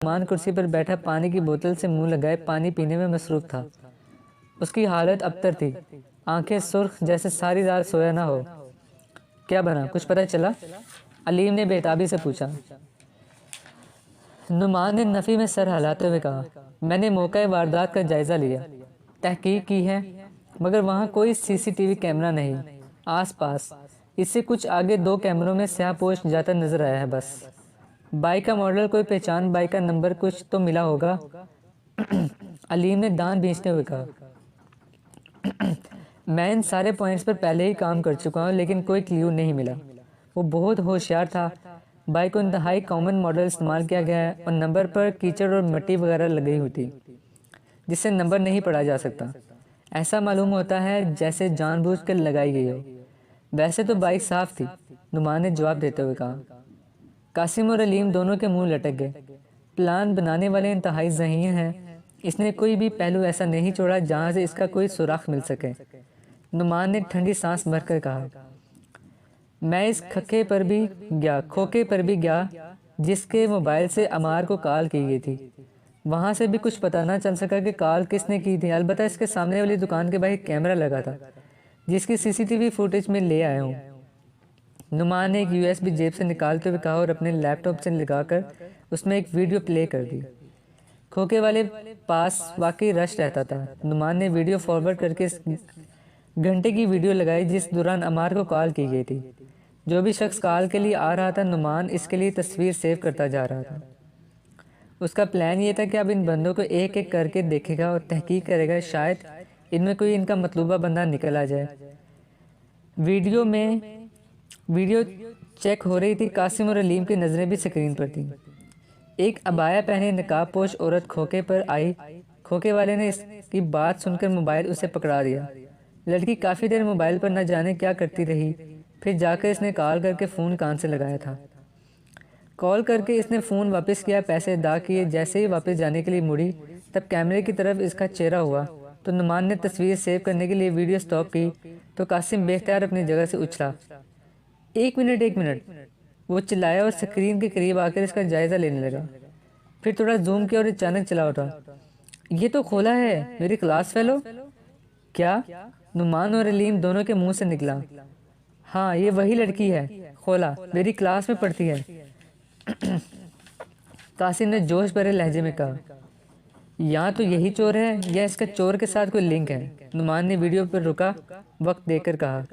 नुमान कुर्सी पर बैठा पानी की बोतल से मुंह लगाए पानी पीने में मसरूफ था। उसकी हालत अबतर थी, आंखें सुर्ख जैसे सारी रात सोया ना हो। क्या बना, कुछ पता चला? अलीम ने बेताबी से पूछा। नुमान ने नफ़ी में सर हिलाते हुए कहा, मैंने मौका वारदात का जायज़ा लिया, तहकीक की है, मगर वहाँ कोई सीसीटीवी कैमरा नहीं आसपास। इससे कुछ आगे 2 कैमरों में स्याहपोश जाता नजर आया है बस। बाइक का मॉडल, कोई पहचान, बाइक का नंबर कुछ तो मिला होगा। अलीम ने दांत भींचते हुए कहा, मैं इन सारे पॉइंट्स पर पहले ही काम कर चुका हूँ, लेकिन कोई क्ल्यू नहीं मिला। वो बहुत होशियार था। बाइक को इंतहाई कॉमन मॉडल इस्तेमाल किया गया है और नंबर पर कीचड़ और मिट्टी वगैरह लगी हुई थी, जिससे नंबर नहीं पढ़ा जा सकता। ऐसा मालूम होता है जैसे जानबूझकर लगाई गई हो। वैसे तो बाइक साफ थी, नुमान ने जवाब देते हुए कहा। कासिम और अलीम दोनों के मुंह लटक गए। प्लान बनाने वाले इंतहाई ज़हीन हैं। इसने कोई भी पहलू ऐसा नहीं छोड़ा जहां से इसका कोई सुराख मिल सके। नुमान ने ठंडी सांस भरकर कहा, मैं इस खोखे पर भी गया जिसके मोबाइल से अमार को कॉल की गई थी। वहां से भी कुछ पता ना चल सका कि कॉल किसने की थी। अलबत्ता इसके सामने वाली दुकान के बाहर कैमरा लगा था, जिसकी सीसीटीवी फुटेज में ले आया हूँ। नुमान ने एक यूएसबी जेब से निकालते हुए कहा और अपने लैपटॉप से लगाकर उसमें एक वीडियो प्ले कर दी। खोखे वाले पास वाकई रश रहता था। नुमान ने वीडियो फॉरवर्ड करके घंटे की वीडियो लगाई जिस दौरान अमार को कॉल की गई थी। जो भी शख्स कॉल के लिए आ रहा था, नुमान इसके लिए तस्वीर सेव करता जा रहा था। उसका प्लान ये था कि अब इन बंदों को एक एक करके देखेगा और तहकीक करेगा, शायद इनमें कोई इनका मतलूबा बंदा निकल आ जाए। वीडियो चेक हो रही थी। कासिम और अलीम की नज़रें भी स्क्रीन पर थीं। एक अबाया पहने नकाबपोश औरत खोखे पर आई। खोखे वाले ने इसकी बात सुनकर मोबाइल उसे पकड़ा दिया। लड़की काफ़ी देर मोबाइल पर न जाने क्या करती रही, फिर जाकर इसने कॉल करके फ़ोन कान से लगाया था। कॉल करके इसने फ़ोन वापस किया, पैसे अदा किए। जैसे ही वापस जाने के लिए मुड़ी, तब कैमरे की तरफ इसका चेहरा हुआ तो नुमान ने तस्वीर सेव करने के लिए वीडियो स्टॉप की तो कासिम बेख्तियार अपनी जगह से उछला। एक मिनट, वो चिल्लाया और स्क्रीन के करीब आकर इसका जायज़ा लेने लगा। फिर थोड़ा जूम किया और अचानक चला उठा। ये तो खोला है, मेरी क्लास फेलो। क्या? नुमान और अलीम दोनों के मुंह से निकला। हाँ, ये वही लड़की है, खोला, मेरी क्लास में पढ़ती है। कासिम ने जोश भरे लहजे में कहा, यहाँ तो यही चोर है या इसका चोर के साथ कोई लिंक है? नुमान ने वीडियो पर रुका वक्त देकर कहा,